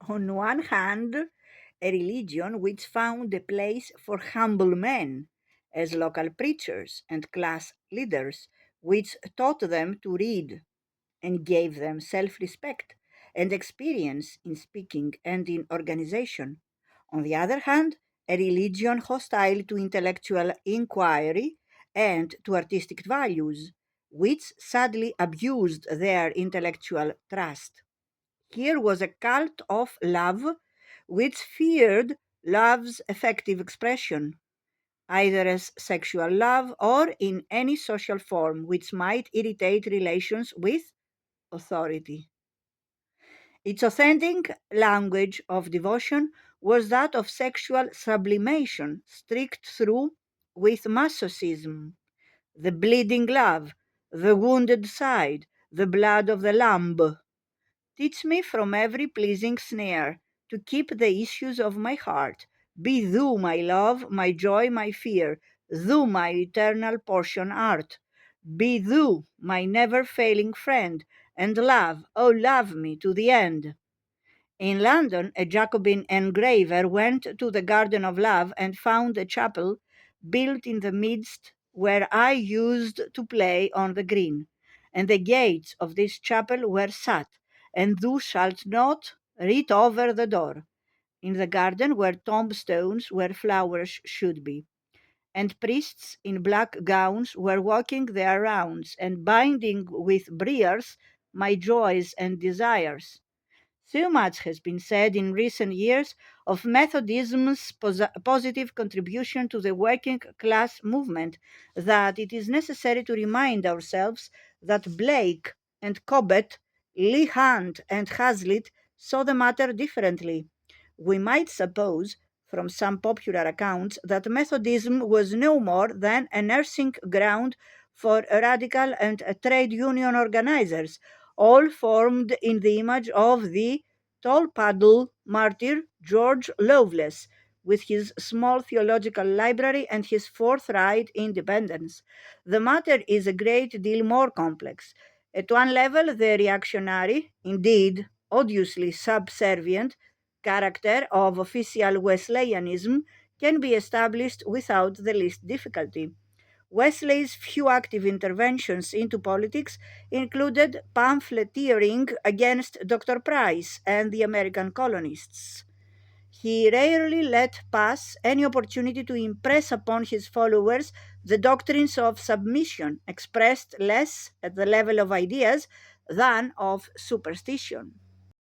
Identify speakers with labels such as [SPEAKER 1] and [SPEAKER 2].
[SPEAKER 1] On one hand, a religion which found a place for humble men as local preachers and class leaders, which taught them to read and gave them self respect and experience in speaking and in organization. On the other hand, a religion hostile to intellectual inquiry and to artistic values, which sadly abused their intellectual trust. Here was a cult of love which feared love's effective expression, either as sexual love or in any social form which might irritate relations with authority. Its authentic language of devotion was that of sexual sublimation, streaked through with masochism, the bleeding love, the wounded side, the blood of the lamb. Teach me from every pleasing snare to keep the issues of my heart. Be thou my love, my joy, my fear, thou my eternal portion art. Be thou my never failing friend, and love, oh love me to the end. In London, a Jacobin engraver went to the Garden of Love and found a chapel built in the midst where I used to play on the green. And the gates of this chapel were shut, and thou shalt not read over the door. In the garden were tombstones where flowers should be. And priests in black gowns were walking their rounds and binding with briars my joys and desires. So much has been said in recent years of Methodism's positive contribution to the working class movement that it is necessary to remind ourselves that Blake and Cobbett, Lee Hunt and Hazlitt saw the matter differently. We might suppose, from some popular accounts, that Methodism was no more than a nursing ground for radical and trade union organizers, all formed in the image of the tall paddle martyr George Loveless, with his small theological library and his forthright independence. The matter is a great deal more complex. At one level, the reactionary, indeed odiously subservient, character of official Wesleyanism can be established without the least difficulty. Wesley's few active interventions into politics included pamphleteering against Dr. Price and the American colonists. He rarely let pass any opportunity to impress upon his followers the doctrines of submission, expressed less at the level of ideas than of superstition.